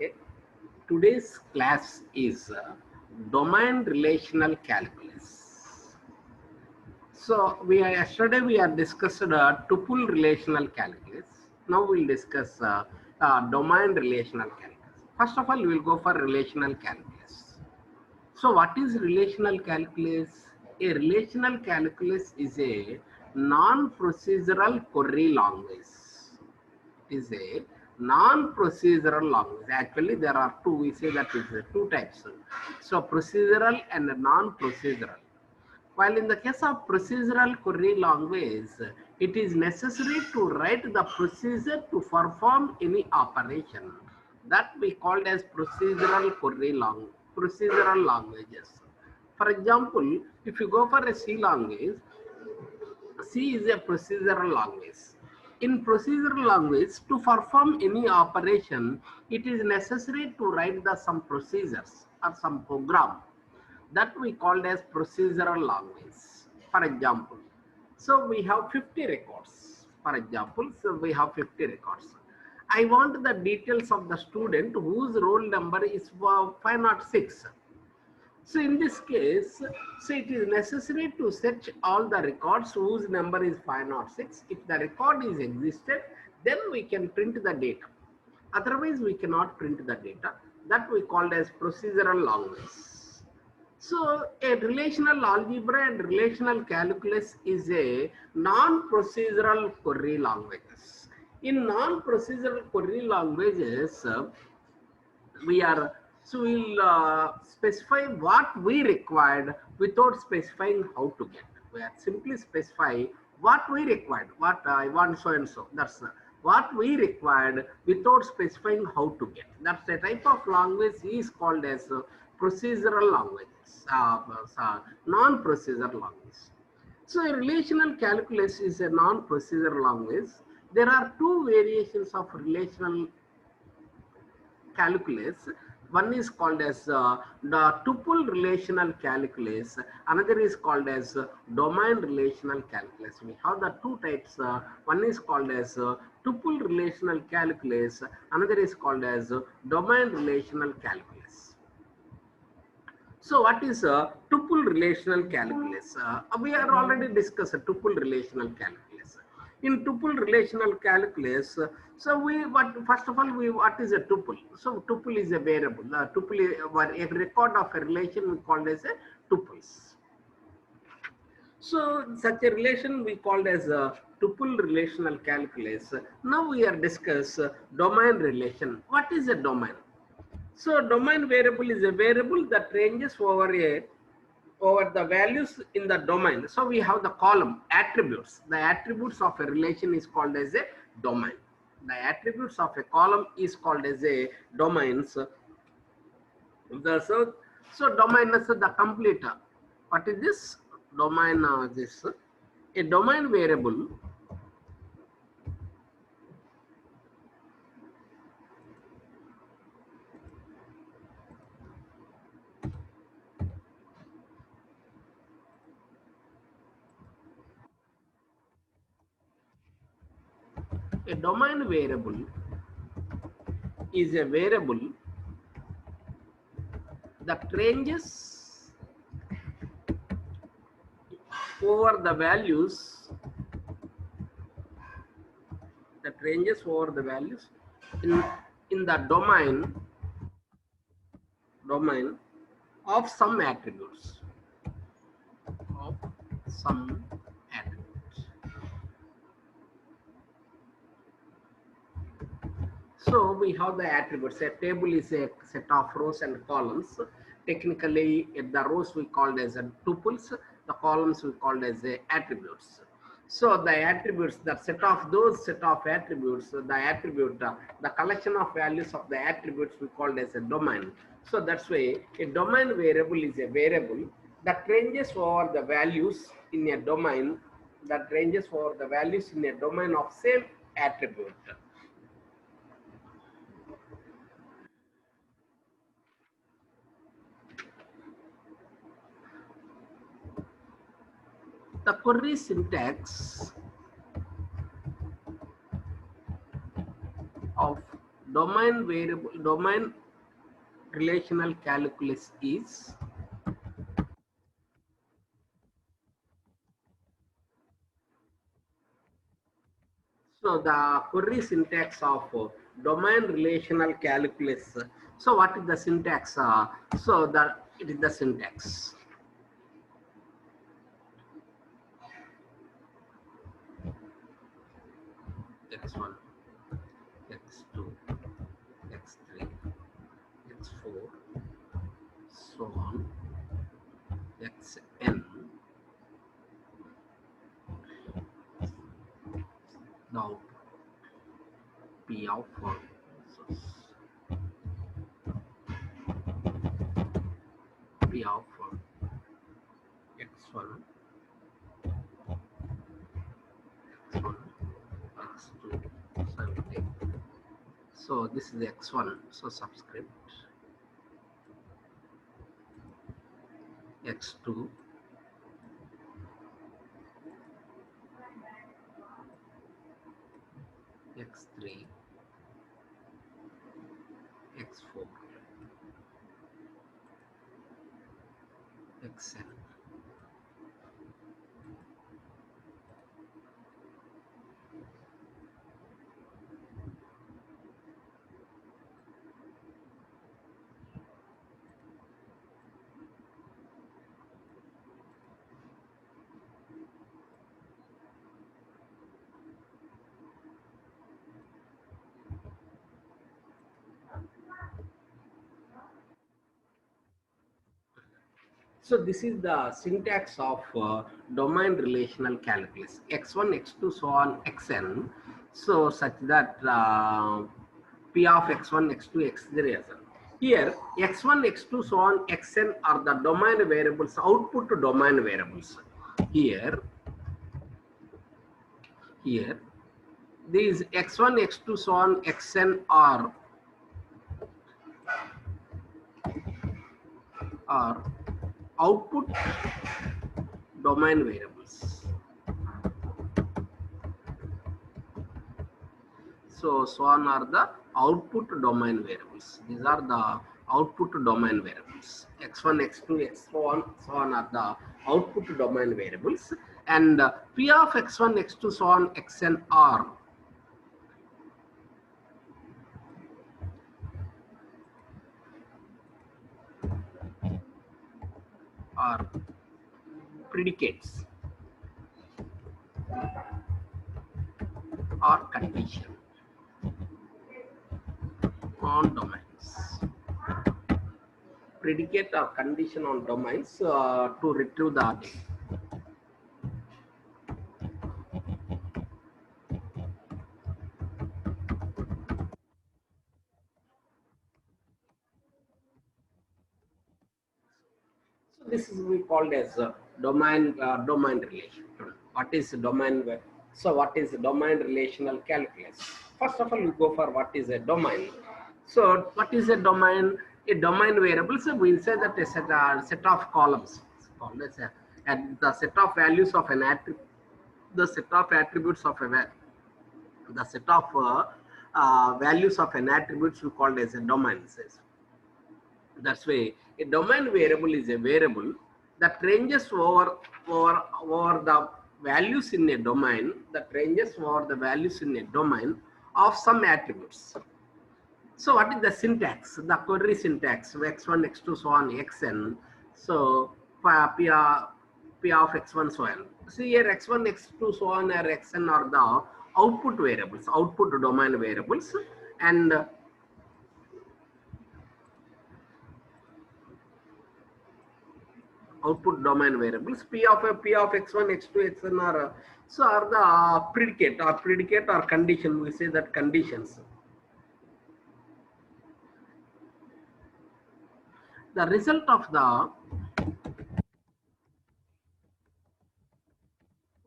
Okay, today's class is domain relational calculus. So yesterday we are discussed tuple relational calculus. Now we'll discuss domain relational calculus. First of all, we will go for relational calculus. So what is relational calculus? A relational calculus is a non-procedural query language. Is a non-procedural language. Actually, there are two. We say that is two types. So procedural and non-procedural. While in the case of procedural query language, it is necessary to write the procedure to perform any operation. That we called as procedural query procedural languages. For example, if you go for a C language, C is a procedural language. In procedural language, to perform any operation, it is necessary to write some procedures or some program that we called as procedural language. For example, so we have 50 records. For example, so we have 50 records. I want the details of the student whose roll number is 506. So in this case, so it is necessary to search all the records whose number is 506. If the record is existed, then we can print the data. Otherwise, we cannot print the data. That we called as procedural language. So a relational algebra and relational calculus is a non-procedural query languages. In non-procedural query languages, we are so we'll specify what we required without specifying how to get. We are simply specify what we required, what I want so and so. That's what we required without specifying how to get. That's the type of language is called as procedural languages, non-procedural language. So a relational calculus is a non-procedural language. There are two variations of relational calculus. One is called as the tuple relational calculus, another is called as domain relational calculus. We have the two types. One is called as tuple relational calculus, another is called as domain relational calculus. So what is a tuple relational calculus? We are already discussed a tuple relational calculus. In tuple relational calculus, so first of all what is a tuple? So tuple is a variable. Tuple is a record of a relation we call as a tuples. So such a relation we called as a tuple relational calculus. Now we are discuss domain relation. What is a domain? So domain variable is a variable that ranges over the values in the domain. So we have the column attributes. The attributes of a relation is called as a domain. The attributes of a column is called as a domain. So domain is the complete. What is this domain? This a domain variable is a variable that ranges over the values in the domain of some attributes So we have the attributes. A table is a set of rows and columns. Technically, the rows we called as tuples, the columns we called as attributes. So the attributes, the set of attributes, the collection of values of the attributes we called as a domain. So that's why a domain variable is a variable that ranges over the values in a domain, of same attribute. The query syntax of domain relational calculus is so the query syntax of domain relational calculus. So what is the syntax? So it is the syntax. X1, X2, X3, X4, so on, Xn. Now P of P of X1, X1, X2, 70. So this is X1. So subscript X2, X3, X4, Xn. So this is the syntax of domain relational calculus. X1, X2, so on, Xn. So such that P of X1, X2, X3 as well. Here, X1, X2, so on, Xn are the domain variables, output domain variables. Here, these X1, X2, so on, Xn are output domain variables. So on are the output domain variables. These are the output domain variables. X1, X2, X1, so on are the output domain variables. And P of X1, X2, so on, Xn are predicates or condition on domains. Predicate or condition on domains to retrieve the data. So this is we called as domain relation. What is domain? So what is domain relational calculus? First of all, we go for what is a domain. So what is a domain? A domain variable. So we'll say that a set of columns called as and the set of values of an attribute, the set of attributes of a the set of values of an attributes we called as a domain. That's why a domain variable is a variable that ranges over the values in a domain, that ranges over the values in a domain of some attributes. So what is the syntax? The query syntax, x1, x2, so on, xn. So p of x1, so on. See here x1, x2, so on, or xn are the output variables, output domain variables, and output domain variables. P of x1, x2, xn are so are the predicate or condition. We say that conditions. The result of the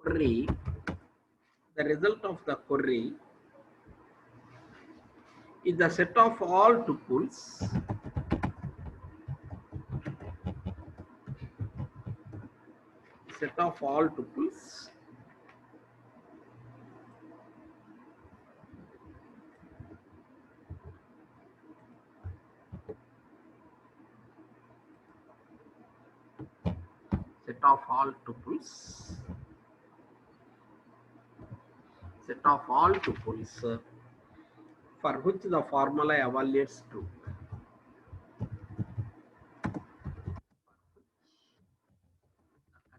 query, the result of the query is the set of all tuples of all tuples, for which the formula evaluates true.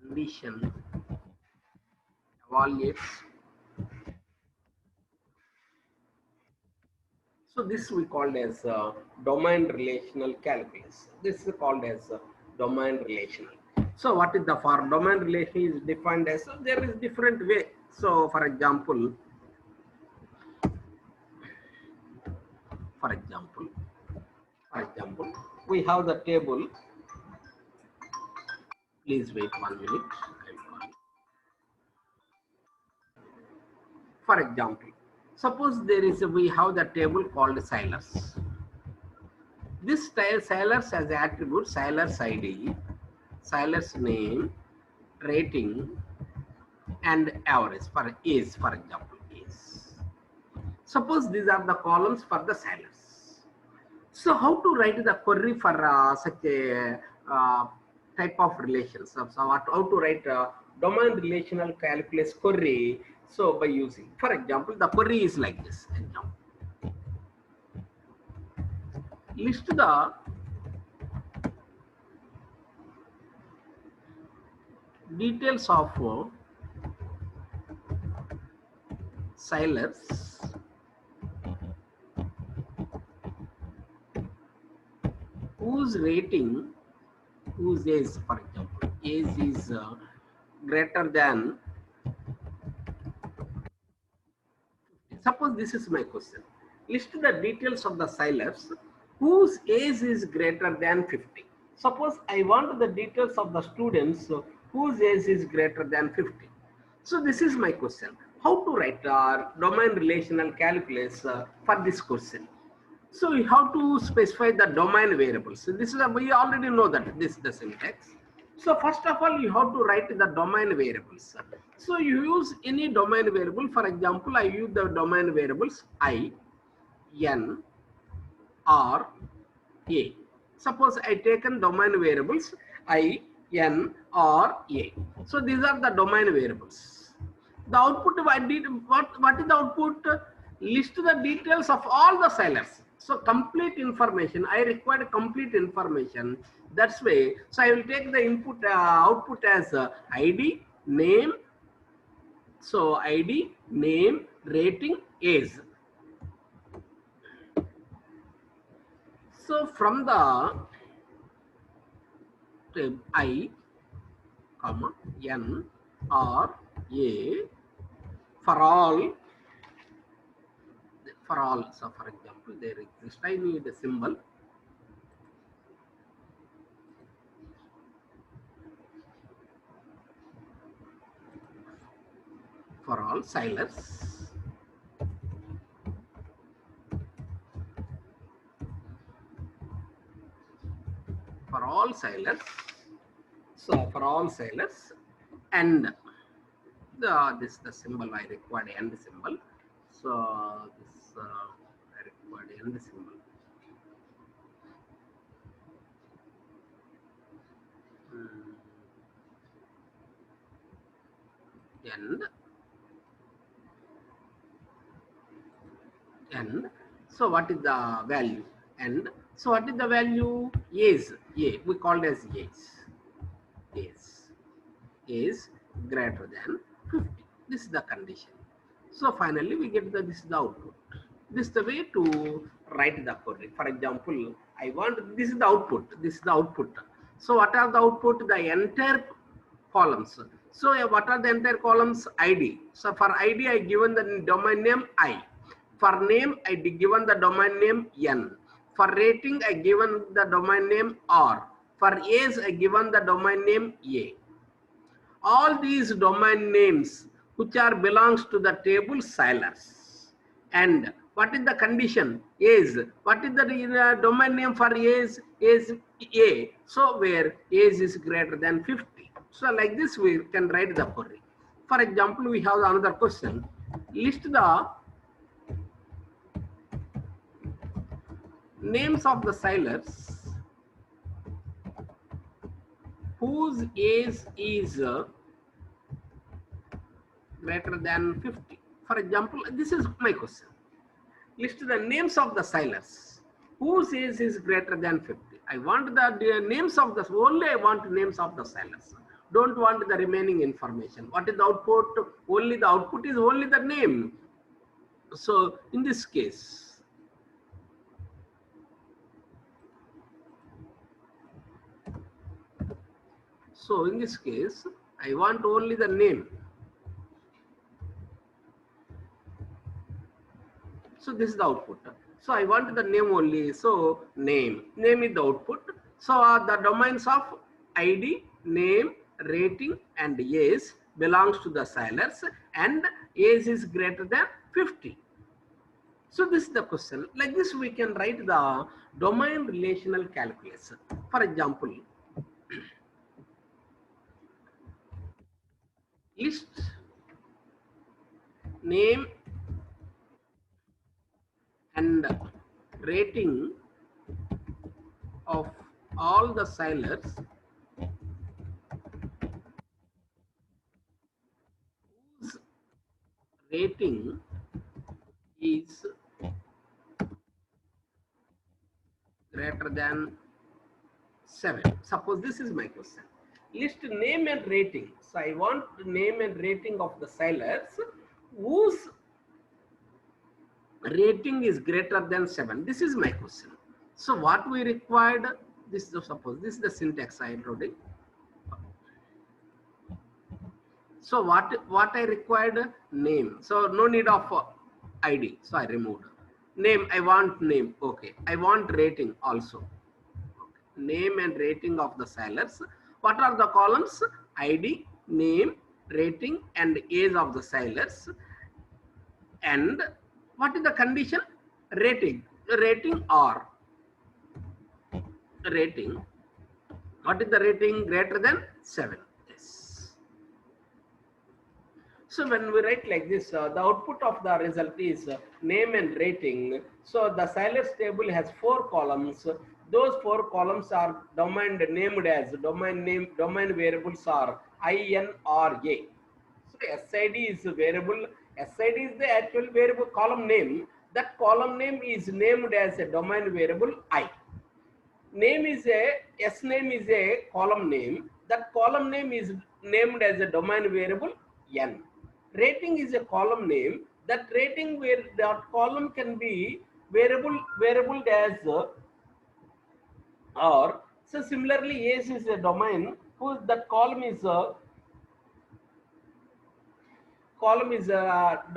Condition evaluates. So this we called as domain relational calculus. This is called as domain relational. So what is the for domain relation is defined as, so there is different way. So for example, for example, we have the table. Please wait 1 minute. For example, suppose there is we have the table called Sailors. This Sailors has attribute Sailors ID, Sailors name, rating, and average for age. For example, age. Suppose these are the columns for the Sailors. So how to write the query for such a type of relations? So how to write a domain relational calculus query? So by using, for example, the query is like this. Example. List the details of Sailors whose rating, whose age, for example, age is greater than. Suppose this is my question. List the details of the Sailors whose age is greater than 50. Suppose I want the details of the students whose age is greater than 50. So this is my question. How to write domain relational calculus for this question? So you have to specify the domain variables. So this is we already know that this is the syntax. So first of all, you have to write the domain variables. So you use any domain variable. For example, I use the domain variables I, N, R, A. Suppose I taken domain variables I, N, R, A. So these are the domain variables. The output I did what is the output? List the details of all the Sailors. So complete information. I require complete information. That's way. So I will take the input output as ID, name. So ID, name, rating, age. So from the I, comma, N, R, A, for all. So for example, there exists, I need a symbol. For all Sailors. For all Sailors. So for all Sailors, and this the symbol I required, end symbol. So this I required end symbol. End. So what is the value? End. So what is the value? Is A. We called as is greater than 50. This is the condition. So finally we get this is the output. This is the way to write the query. For example, I want, this is the output. So what are the output? The entire columns. So what are the entire columns? ID. So for ID I given the domain name I. For name I given the domain name N. For rating I given the domain name R. For age I given the domain name A. All these domain names which are belongs to the table Sailors. And what is the condition? Is. What is the domain name for age? Is A. So where age is greater than 50. So like this we can write the query. For example, we have another question. List the names of the Sailors who whose age is greater than 50. For example, this is my question. List the names of the sailors whose age is greater than 50. I want the names of the, only I want names of the sailors. Don't want the remaining information. What is the output? Only the output is only the name. So in this case, I want only the name. So this is the output. So I want the name only. So name is the output. So the domains of ID, name, rating, and age belongs to the sailors, and age is greater than 50. So this is the question. Like this, we can write the domain relational calculus. For example, list name and rating of all the sailors whose rating is greater than 7. Suppose this is my question. List name and rating. So I want the name and rating of the sailors whose rating is greater than 7. This is my question. So what we required, this is, suppose this is the syntax I wrote it. So what I required, name. So no need of ID. So I removed name. I want name. Okay. I want rating also. Okay. Name and rating of the sailors. What are the columns? ID, name, rating, and age of the sailors. And what is the condition? Rating. Rating or rating. What is the rating? Greater than 7. Yes. So when we write like this, the output of the result is name and rating. So the sailors table has 4 columns. Those 4 columns are named as domain name. Domain variables are INRA. So SID is a variable. SID is the actual variable column name. That column name is named as a domain variable I. Name is name is a column name. That column name is named as a domain variable N. Rating is a column name. That rating where that column can be variable as or. So similarly, age is a domain whose that column is the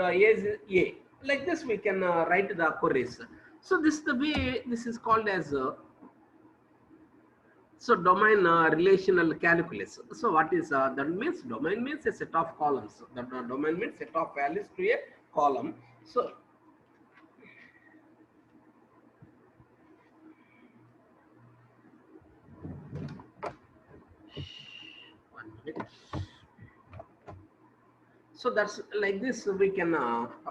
age A. Like this, we can write the queries. So this is the way this is called as so domain relational calculus. So what is that means? Domain means a set of columns. The domain means set of values to a column. So one minute. So that's like this. We can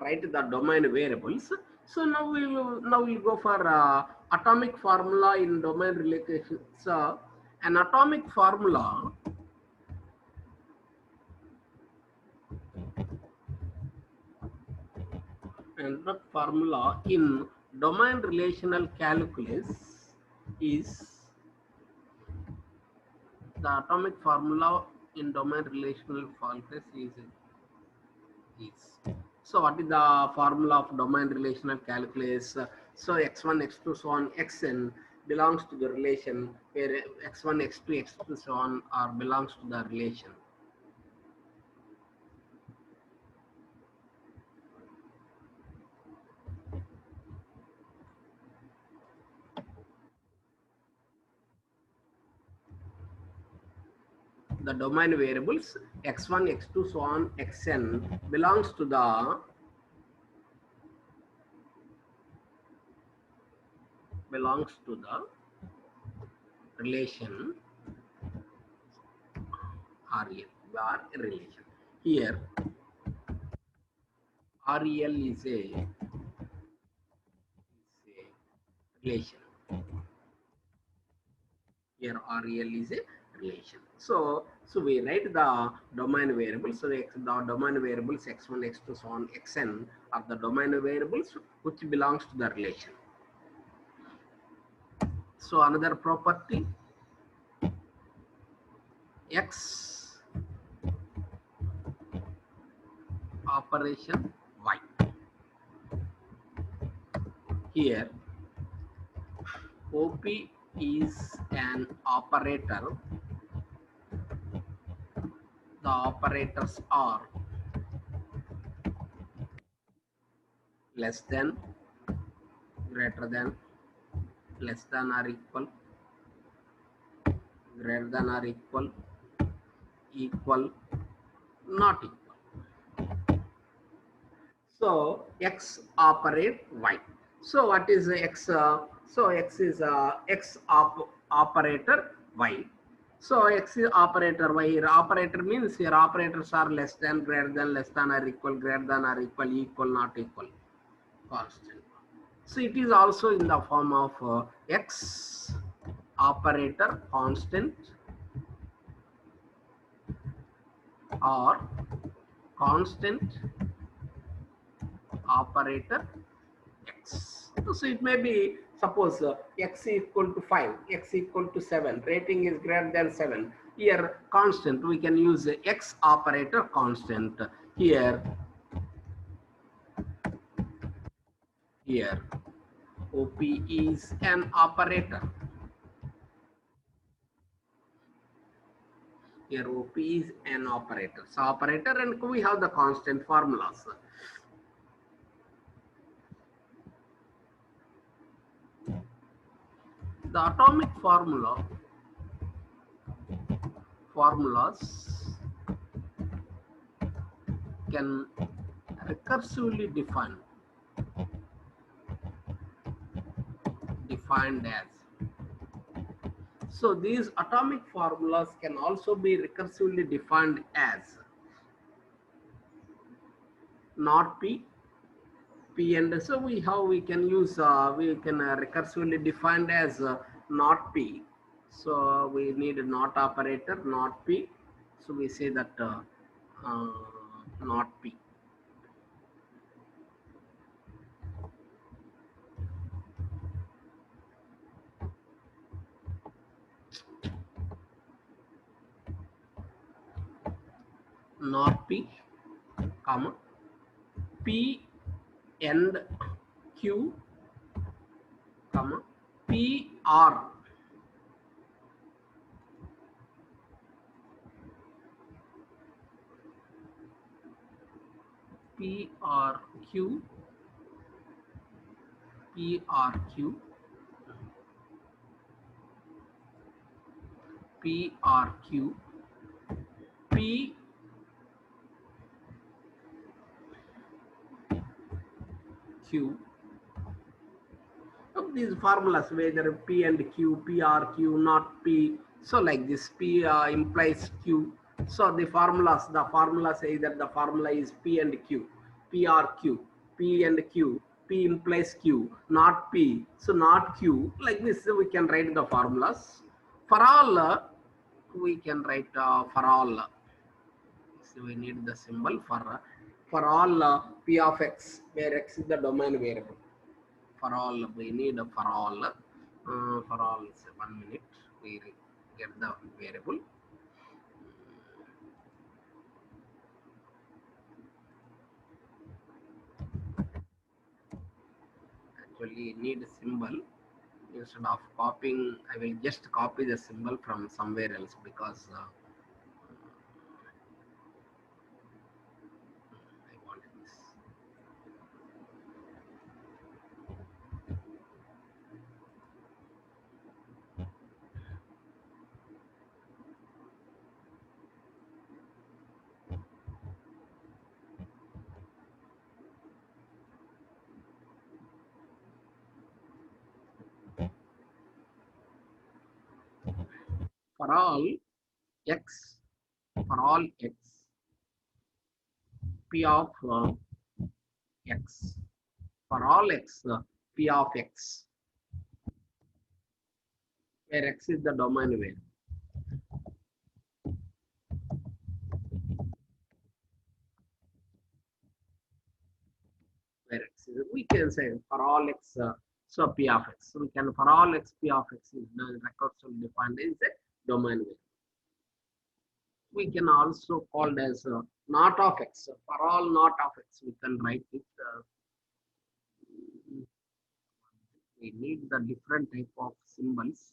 write the domain variables. So now we'll go for atomic formula in domain relations. So an atomic formula in domain relational calculus is the atomic formula in domain relational calculus is. So what is the formula of domain relational calculus? So x1, x2, so on, xn belongs to the relation where x1, x2, x2, so on are belongs to the relation. The domain variables x1, x2, so on, xn belongs to the relation RL. Are a relation. Here REL is a relation. Here REL is a relation. So we write the domain variables. So the domain variables x1, x2, so on, xn are the domain variables which belongs to the relation. So another property, x operation y. Here OP is an operator. The operators are less than, greater than, less than or equal, greater than or equal, equal, not equal. So x operate y. So what is x? So x is operator y. So x is operator y. Here operator means here operators are less than, greater than, less than or equal, greater than or equal, equal, not equal, constant. So it is also in the form of x operator constant or constant operator x. So it may be, suppose x equal to 5, x equal to 7, rating is greater than 7. Here constant, we can use x operator constant. Here OP is an operator. Here OP is an operator. So operator, and we have the constant formulas. The atomic formulas can recursively defined as. So these atomic formulas can also be recursively defined as not P, P, and so we can use we can recursively defined as not P. So we need a not operator, not P. So we say that not P. Not P, comma, P and Q, comma, P R, P R Q, P R Q, P R Q, P Q. These formulas, whether P and Q, P R Q, not P. So like this, P implies Q. So the formulas say that the formula is P and Q, P R Q, P and Q, P implies Q, not P. So not Q. Like this, we can write the formulas. For all, we can write for all. So we need the symbol for all P of x, where x is the domain variable. For all, we need for all. For all, say 1 minute, we get the variable. Actually, need a symbol. Instead of copying, I will just copy the symbol from somewhere else, because I want this. For all x, P of x, for all x, P of x, where x is the domain variable. we can say for all x, so p of x. So we can for all x p of x is the recursively defined as a domain variable. We can also call as not of x. So for all not of x, we can write it. We need the different type of symbols.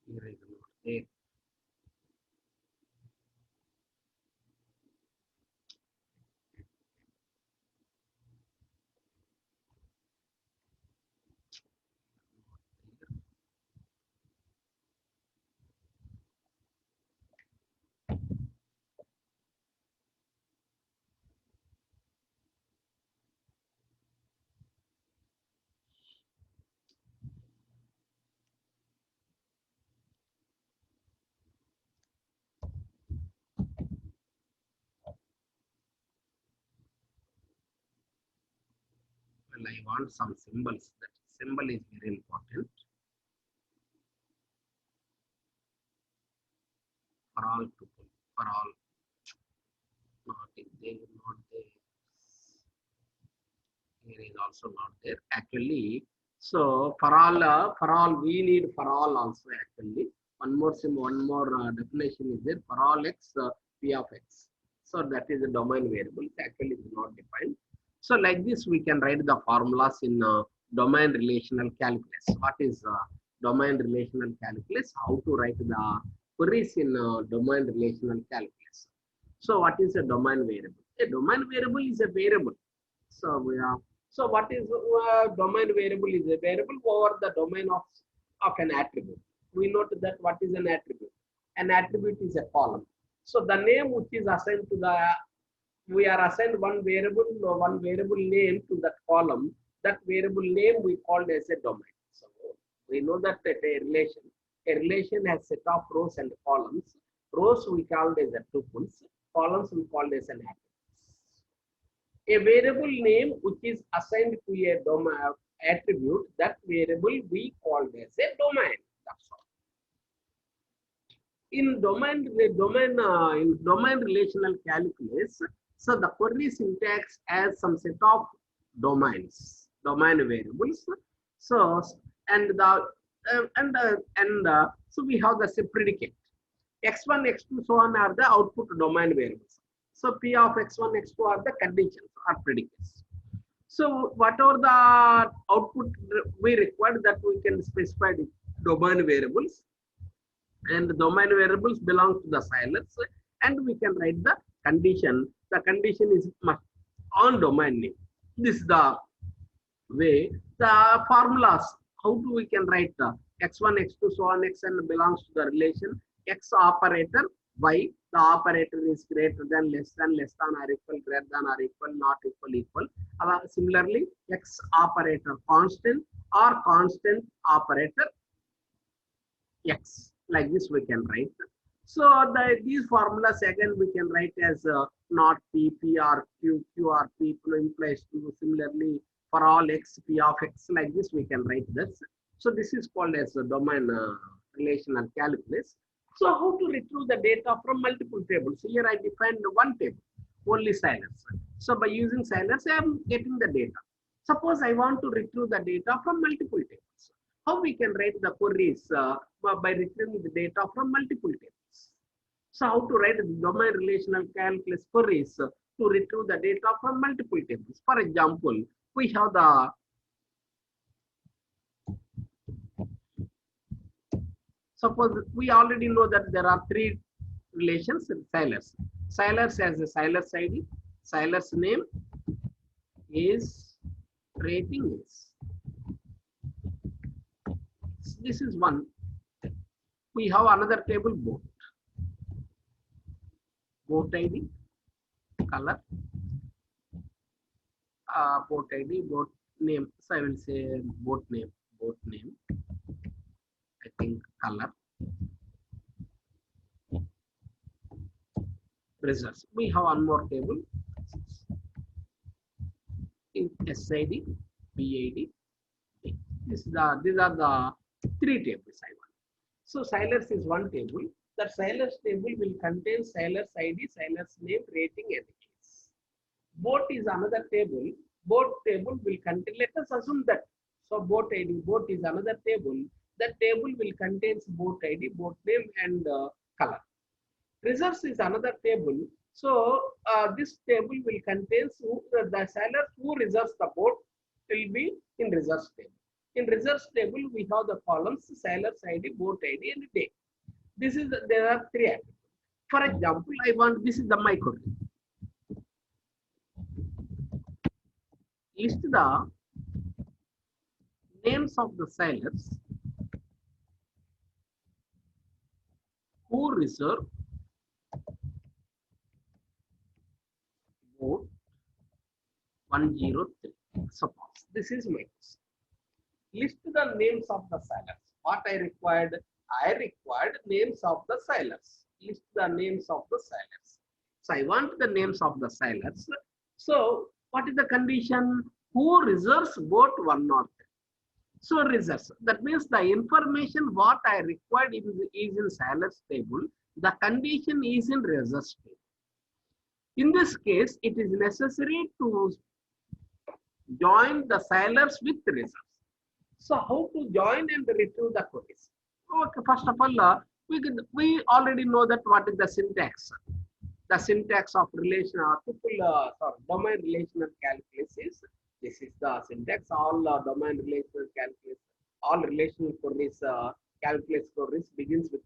Here is not there. Well, I want some symbols. That symbol is very important for all people. For all, not in there, not there. Here is also not there. Actually, so for all, we need for all also actually. One more definition is there for all x p of x. So that is a domain variable. Actually, it is not defined. So like this, we can write the formulas in domain relational calculus. What is domain relational calculus? How to write the queries in domain relational calculus. So what is a domain variable? A domain variable is a variable. So we are. So what is domain variable is a variable over the domain of an attribute. We note that what is an attribute? An attribute is a column. So the name which is assigned to the, we are assigned one variable name to that column. That variable name we called as a domain. So we know that a relation has set of rows and columns. Rows we called as a tuples. Columns we called as an attribute. A variable name which is assigned to a domain attribute, that variable we called as a domain. That's all. In domain relational calculus, so the query syntax has some set of domains, domain variables. So so we have the predicate x1, x2, so on are the output domain variables. So p of x1, x2 are the conditions or predicates. So whatever the output we require, that we can specify the domain variables, and the domain variables belong to the scilars, and we can write the condition. The condition is on domain name. This is the way. The formulas, how do we can write the x1, x2, so on, xn belongs to the relation x operator, y, the operator is greater than, less than or equal, greater than or equal, not equal, equal. Similarly, x operator constant or constant operator x. Like this we can write. So these formulas again we can write as not p, p or q, q or p implies to. Similarly, for all x, p of x, like this we can write this. So this is called as the domain relational calculus. So how to retrieve the data from multiple tables? Here I defined one table, only scilars. So by using scilars, I am getting the data. Suppose I want to retrieve the data from multiple tables. How we can write the queries by retrieving the data from multiple tables? So how to write the domain relational calculus queries to retrieve the data from multiple tables? For example, we have the suppose we already know that there are three relations in scilars. Scilars has a scilars ID, scilars name is, rating is. This is one. We have another table, boat. Boat ID, color, boat ID, boat name. So I will say boat name, I think color. Results. We have one more table in SID, BID. These are the three tables I want. So sailors is one table. That sailors table will contain sailors ID, sailors name, rating, and case. Boat is another table. Boat table will contain. Let us assume that. So boat ID, boat is another table. That table will contain boat ID, boat name, and color. Reserves is another table. So this table will contain the sailors who reserves the boat will be in reserves table. In reserves table, we have the columns sailors ID, boat ID, and day. This is there are three attributes. For example, I want this is the my query. List the names of the sailors who reserve boat 103. Suppose this is my question. List the names of the sailors. What I required names of the sailors. List the names of the sailors. So I want the names of the sailors. So what is the condition? Who reserves boat 103? So reserves. That means the information what I required is in sailors table. The condition is in reserves table. In this case, it is necessary to join the sailors with reserves. So how to join and retrieve the queries? Okay, first of all, we already know that what is the syntax. The syntax of relation or tuple domain relational calculus is this is the syntax. All domain relational calculus, all relational queries, calculus queries begins with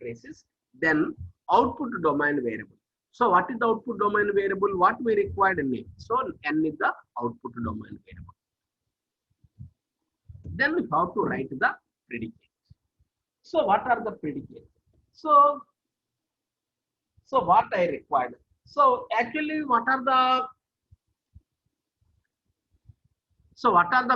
braces. Then output domain variable. So what is the output domain variable? What we required name. So n is the output domain variable. Then we have to write the predicate. So what are the predicates? So what I required. So actually, what are the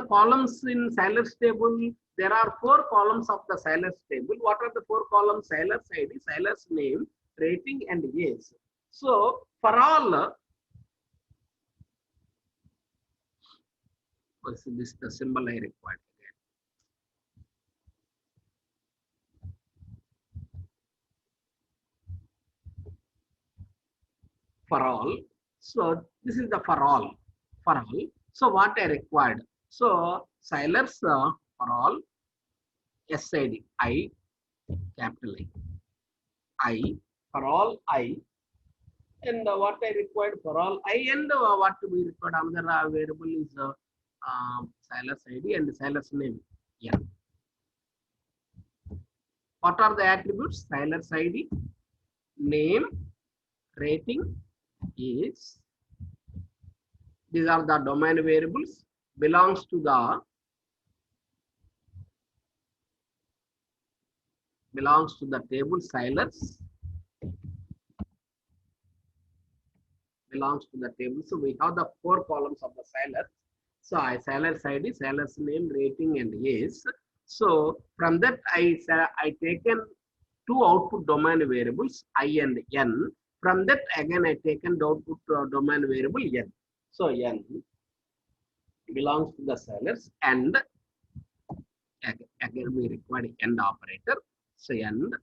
columns in sailors table? There are 4 columns of the sailors table. What are the 4 columns? Sailors ID, sailors name, rating, and age. So for all, this is the symbol I required. For all. So this is the for all. So what I required. So sailors for all SID I capital I for all I and what I required for all I and what we required another variable is sailors ID and sailors name. Yeah. What are the attributes? Sailors ID, name, rating, is. These are the domain variables. Belongs to the table sailors. Belongs to the table. So we have the 4 columns of the sailors. So I sailors ID, sailors name, rating, and age. So from that I taken 2 output domain variables I and n. From that again I taken the output domain variable n. So n belongs to the sailors and again we require end operator. So end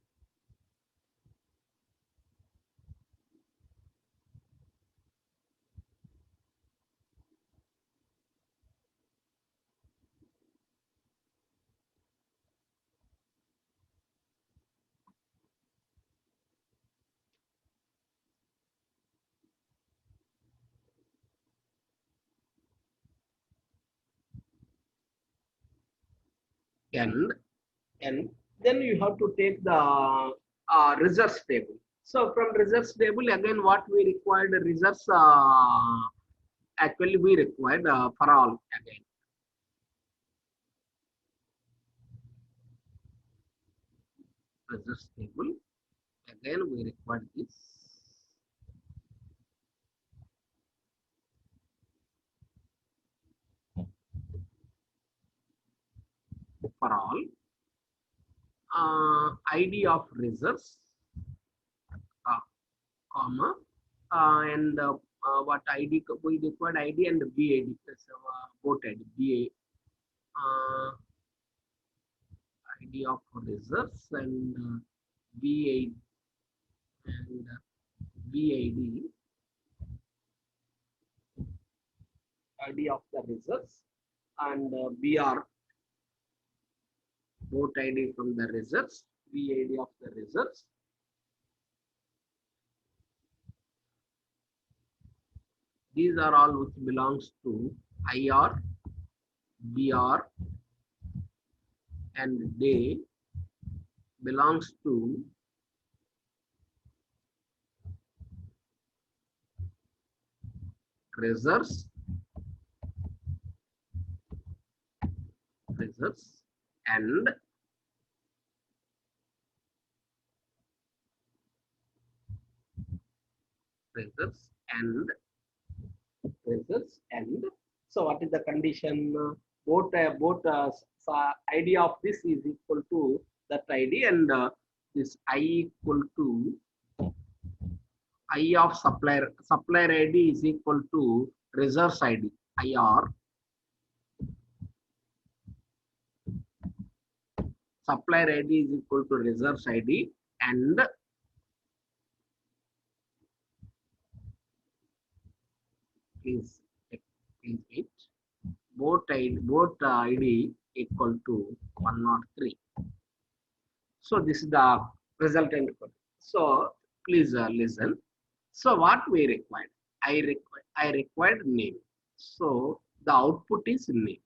and then you have to take the reserves table. So from reserves table again what we required reserves actually we required for all again. Reserves table again we required this. For all ID of reserves comma and what ID we required ID and BAD boat ID ID of reserves and VID and VID, ID of the reserves, and BR, boat ID from the reserves, VID of the reserves. These are all which belongs to IR, BR, and day belongs to reserves, and reserves and and so what is the condition? Both ID of this is equal to that ID, and this I equal to I of supplier ID is equal to reserves ID IR. Supplier ID is equal to reserves ID, and please wait. Both ID equal to 103. So this is the resultant code. So please listen. So what we required? I required name. So the output is name.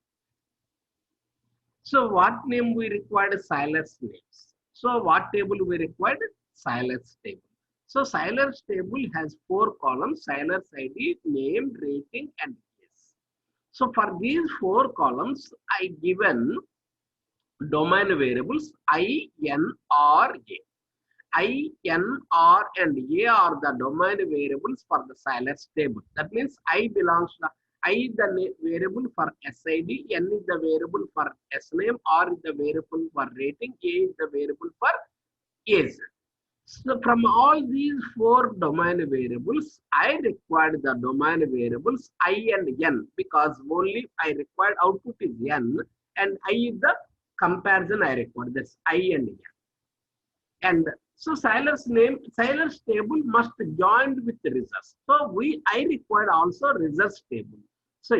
So what name we required? Silas names. So what table we required? Silas table. So Silas table has 4 columns: Silas ID, name, rating, and case. So for these 4 columns, I given domain variables I, N, R, A. I, N, R, and A are the domain variables for the Silas table. That means I belongs to I the variable for SID, N is the variable for S name, R is the variable for rating, A is the variable for age. So from all these 4 domain variables, I required the domain variables I and N, because only I required output is N, and I is the comparison I required. That's I and N. And so Silas table must be joined with the results. So I required also results table. So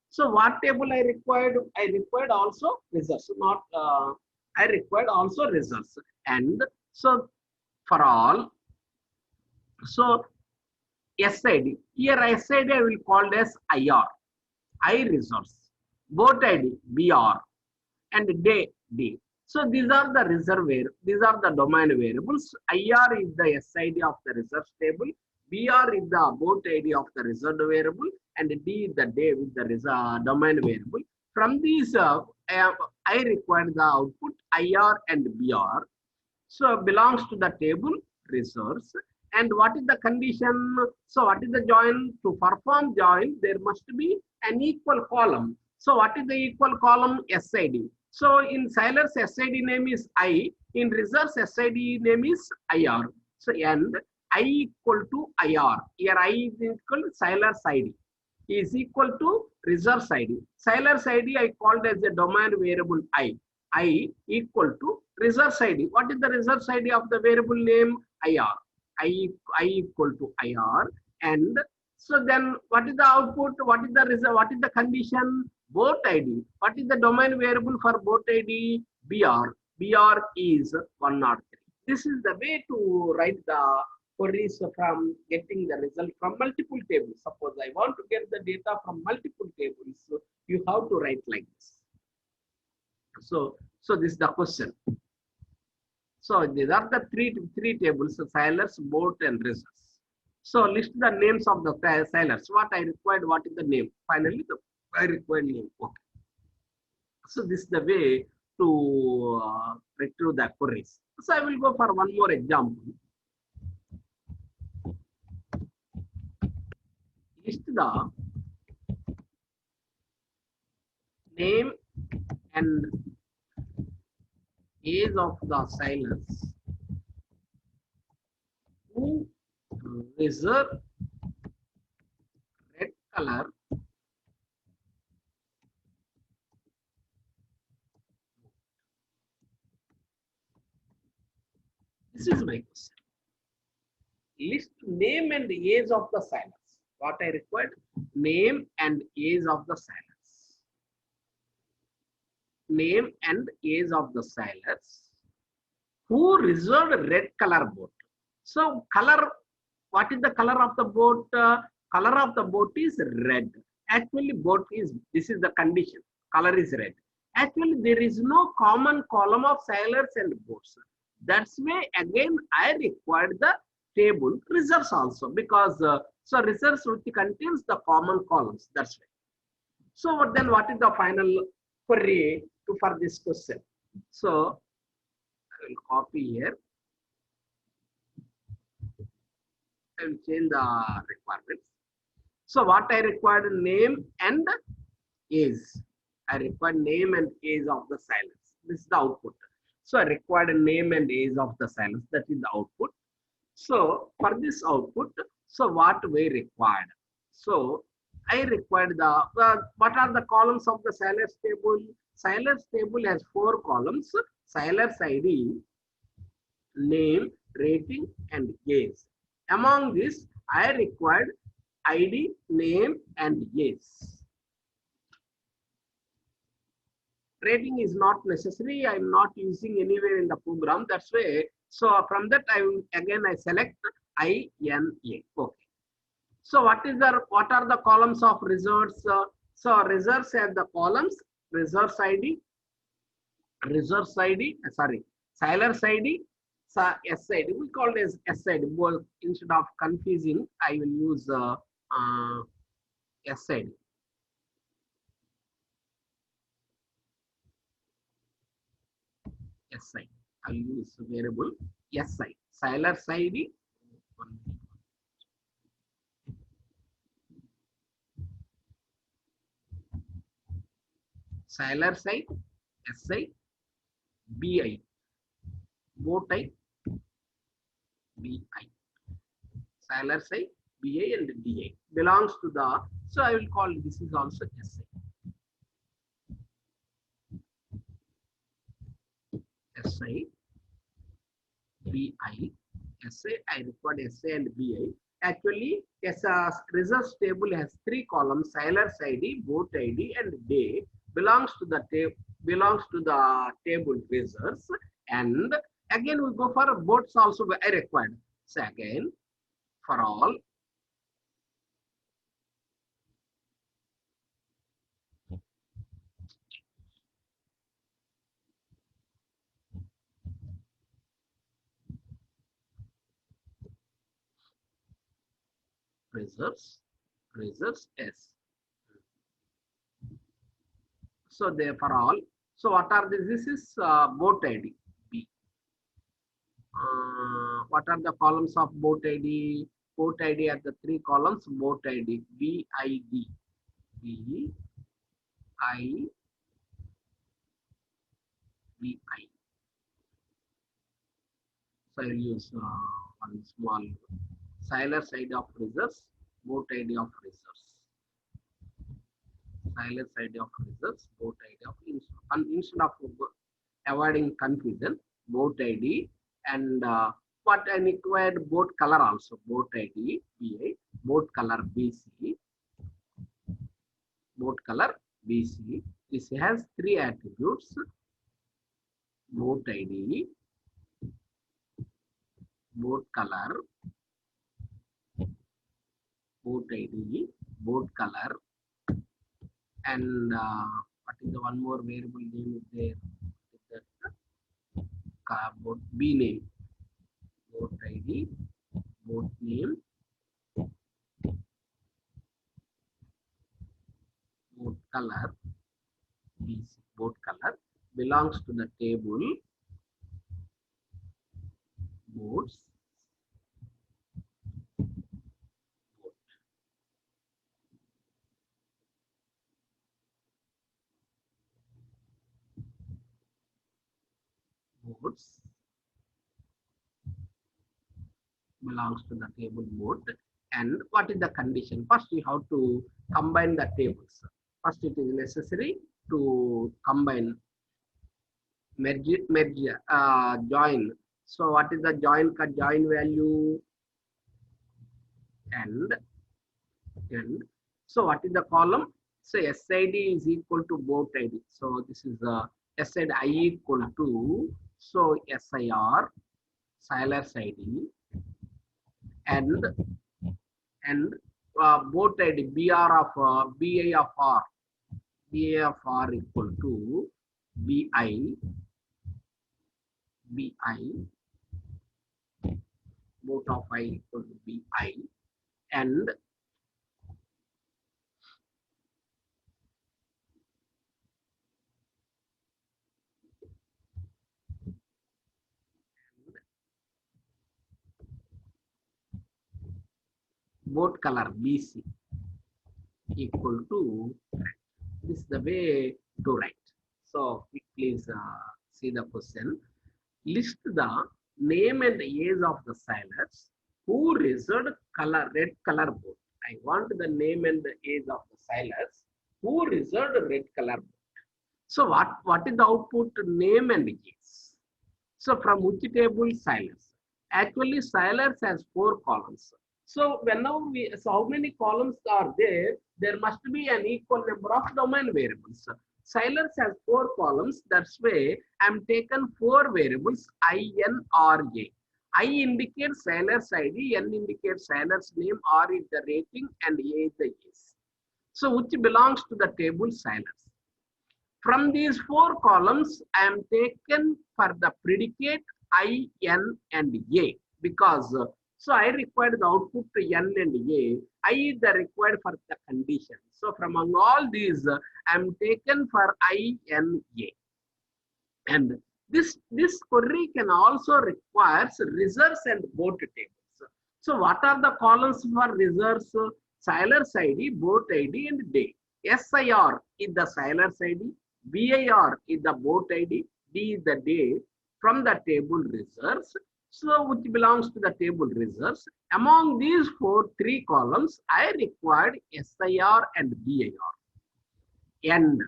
so what table I required? I required also results. Not I required also results. And so for all, so SID here, SID I will call as IR, I resource, boat ID BR, and day D. So these are the these are the domain variables. IR is the SID of the reserve table, BR is the boat ID of the reserved variable, and D is the day with the domain variable. From these, I require the output IR and BR. So belongs to the table resource. And what is the condition? So what is the join? To perform join, there must be an equal column. So what is the equal column? SID. So in Silas SID name is I, in reserves SID name is IR. So and I equal to IR. Here I is equal to Silas ID is equal to reserves ID. Silas ID I called as a domain variable I equal to reserves ID. What is the reserves ID of the variable name? IR. I equal to IR, and so then what is the output? What is the result? What is the condition? Boat ID. What is the domain variable for boat ID? BR. BR is 103. This is the way to write the queries from getting the result from multiple tables. Suppose I want to get the data from multiple tables, so you have to write like this. So this is the question. So these are the three tables: sailors, boat, and reserves. So list the names of the sailors. What I required, what is the name? Finally, I required name. Okay. So this is the way to retrieve the queries. So I will go for one more example. List the name and age of the sailors who reserve red color This is my question. List name and age of the sailors. What I required? Name and age of the sailors. Name and age of the sailors who reserved red color boat. So color, what is the color of the boat? Color of the boat is red. Actually, boat is, this is the condition. Color is red. Actually, there is no common column of sailors and boats. That's why again I required the table reserves also, because so reserves which contains the common columns. That's why. So then what is the final query for this question? So I will copy here. I will change the requirements. So what I required, name and age. I required name and age of the sailors. This is the output. So I required a name and age of the sailors. That is the output. So for this output, so what we required? So I required what are the columns of the sailors table? Sailors table has 4 columns: sailors ID, name, rating, and age. Among this, I required ID, name, and age. Rating is not necessary. I am not using anywhere in the program. That's why. So from that, I select INA. Okay. So what are the columns of reserves? So reserves have the columns reserves ID, sailors ID, S ID. We call it as S ID. Both, instead of confusing, I will use S ID. SI. I'll use variable SI. Sailors ID. Sailors ID, SI, BI. Boat I, BI. Sailors I, BI and DI. Belongs to the, so I will call this is also SI. SI, BI, SA, I required SA and BI. Actually, reserves table has 3 columns: sailors ID, boat ID, and day. Belongs to the table reserves. And again we go for boats also. I required. So again, for all reserves S. So therefore all. So what are this? This is boat ID B. What are the columns of boat ID? Boat ID at the 3 columns. Boat ID BID, BI, BI. So I will use one small sailors ID of reserves, boat ID of reserves. Sailors ID of reserves, boat ID of instead of avoiding confusion, boat ID and what I required boat color also. Boat ID BA, boat color BC, boat color BC. This has 3 attributes: boat ID, boat color, boat ID, boat color, and what is the one more variable name is there? Boat B name, boat ID, boat name, boat color, BC, boat color belongs to the table boats. Boats belongs to the table boat. And what is the condition? First, we have to combine the tables. First, it is necessary to combine, join. So what is the join value? And so what is the column? So SID is equal to boat ID. So this is SID I equal to, so SIR, Siler's ID, and boat ID BR of BI of R, BI of R equal to BI, boat of I equal to BI, and boat color BC equal to, this is the way to write. So please see the question. List the name and age of the sailors who reserved red color boat. I want the name and the age of the sailors who reserved red color boat. So what is the output? Name and age. So from which table? Sailors. Actually, sailors has 4 columns. So whenever so how many columns are there? There must be an equal number of domain variables. Sailors has 4 columns. That's why I'm taken 4 variables I, N, R, A. I indicates sailor's ID, N indicates sailor's name, R is the rating, and A is the age. So which belongs to the table sailors. From these 4 columns, I am taken for the predicate I, N, and A, because so I required the output to N and A. I is the required for the condition. So from among all these, I am taken for I, N, A. And this query can also require reserves and boat tables. So what are the columns for reserves? Sailor's ID, boat ID, and day. SIR is the sailor's ID. BIR is the boat ID, D is the day from the table reserves. So which belongs to the table reserves. Among these 3 columns, I required SIR and BIR. N.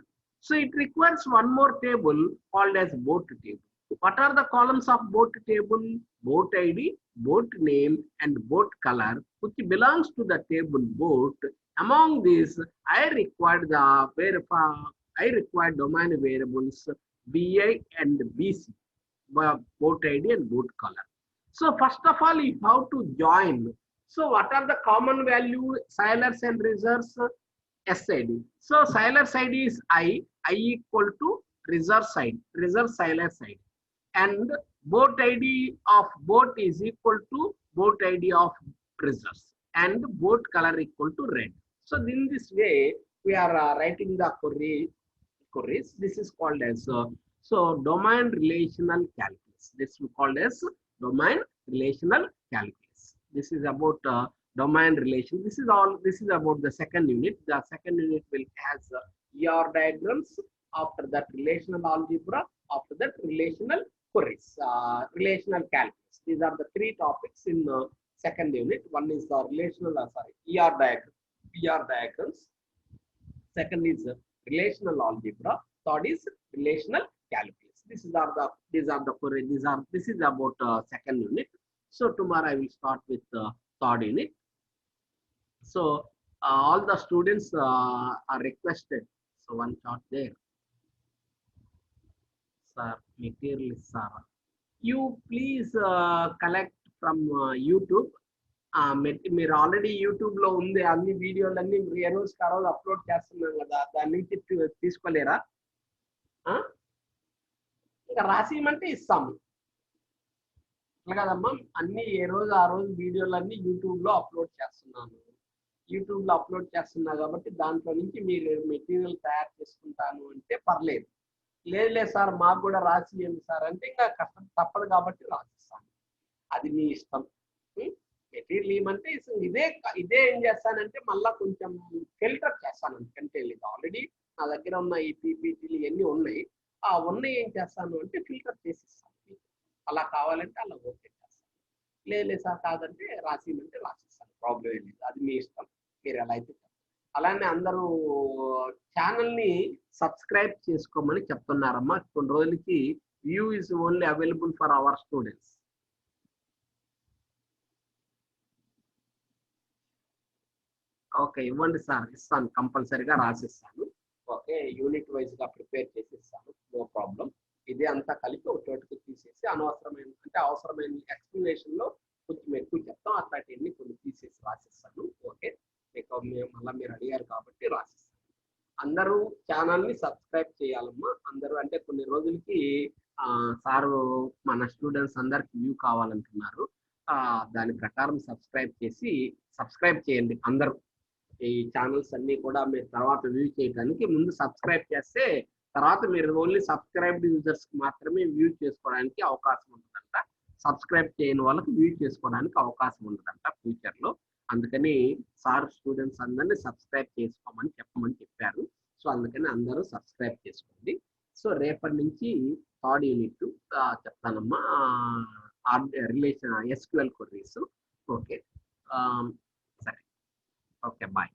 So it requires one more table called as boat table. What are the columns of boat table? Boat ID, boat name, and boat color, which belongs to the table boat. Among these, I required domain variables BI and BC, boat ID and boat color. So first of all, you have to join. So what are the common value sailors and reserves? SID. So sailor's ID is I equal to reserve sailor's ID. And boat ID of boat is equal to boat ID of reserves. And boat color equal to red. So in this way, we are writing the queries. This is called as domain relational calculus. This is called as domain relational calculus. This is about domain relation. This is about the second unit. The second unit will has ER diagrams. After that, relational algebra. After that, relational queries, relational calculus. These are the 3 topics in the second unit. One is the relational, ER diagrams. Second is relational algebra. Third is relational calculus. This is about second unit. So tomorrow I will start with the third unit. So all the students are requested. So one chart there. Sir, material sir. You please collect from YouTube. మీరు already YouTube లో ఉంది అన్ని వీడియోలన్నీ ఏ రోజు ఆ రోజు upload చేస్తున్నాం కదా, దాని నుంచి తీసుకోలేరా? ఇంకా రాసిమంటే ఇస్తాము కదమ్మా. అన్ని ఏ రోజు ఆ రోజు వీడియోలన్నీ యూట్యూబ్ లో అప్లోడ్ చేస్తున్నాను. యూట్యూబ్ లో అప్లోడ్ చేస్తున్నా కాబట్టి దాంట్లో నుంచి మీరు మెటీరియల్ తయారు చేసుకుంటాను అంటే పర్లేదు. లేదు సార్ మాకు కూడా రాసి ఇవ్వండి సార్ అంటే ఇంకా కష్టం తప్పదు కాబట్టి రాసిస్తాను. అది మీ ఇష్టం. మెటీరియల్ ఏమంటే ఇదే ఏం చేస్తానంటే మళ్ళీ కొంచెం ఫిల్టర్ చేస్తాను. ఎందుకంటే ఆల్రెడీ నా దగ్గర ఉన్న ఈ పీపీటీలు ఇవన్నీ ఉన్నాయి. ఆ ఉన్నాయి ఏం చేస్తాను అంటే ఫిల్టర్ చేసిస్తాను. అలా కావాలంటే అలా ఓకే చేస్తాను. లేదు సార్ కాదంటే రాసిమంటే రాసిస్తాను. ప్రాబ్లం ఏం లేదు. అది మీ ఇష్టం. మీరు ఎలా అయితే అలానే అందరూ ఛానల్ని సబ్స్క్రైబ్ చేసుకోమని చెప్తున్నారమ్మా. కొన్ని రోజులకి view is only available for our students. Okay, ఇవ్వండి సార్, ఇస్తాను, కంపల్సరీగా రాసిస్తాను. ఓకే, యూనిట్ వైజ్గా ప్రిపేర్ చేసి ఇస్తాను, నో ప్రాబ్లం. ఇదే అంతా కలిపి ఒక చోటుకి తీసేసి అనవసరమైన అంటే అవసరమైన ఎక్స్ప్లెనేషన్లో కొంచెం ఎక్కువ చెప్తాం, అట్లాంటివన్నీ కొన్ని తీసేసి రాసిస్తాను. ఓకే, మీకు మళ్ళీ మీరు అడిగారు కాబట్టి రాసిస్తాను. అందరూ ఛానల్ని సబ్స్క్రైబ్ చేయాలమ్మా, అందరూ. అంటే కొన్ని రోజులకి సారు మన స్టూడెంట్స్ అందరికి వ్యూ కావాలంటున్నారు. దాని ప్రకారం సబ్స్క్రైబ్ చేయండి అందరూ. ఈ ఛానల్స్ అన్ని కూడా మీరు తర్వాత వ్యూ చేయడానికి ముందు సబ్స్క్రైబ్ చేస్తే తర్వాత మీరు ఓన్లీ సబ్స్క్రైబ్డ్ యూజర్స్ మాత్రమే వ్యూ చేసుకోవడానికి అవకాశం ఉంటుందంట. సబ్స్క్రైబ్ చేయని వాళ్ళకి వ్యూ చేసుకోవడానికి అవకాశం ఉండదంట ఫ్యూచర్లో. అందుకని సార్ స్టూడెంట్స్ అందరినీ సబ్స్క్రైబ్ చేసుకోమని చెప్పారు. సో అందుకని అందరూ సబ్స్క్రైబ్ చేసుకోండి. సో రేపటి నుంచి థర్డ్ యూనిట్ చెప్తానమ్మా, రిలేషన్ SQL క్వరీస్. ఓకే, సరే, ఓకే, బాయ్.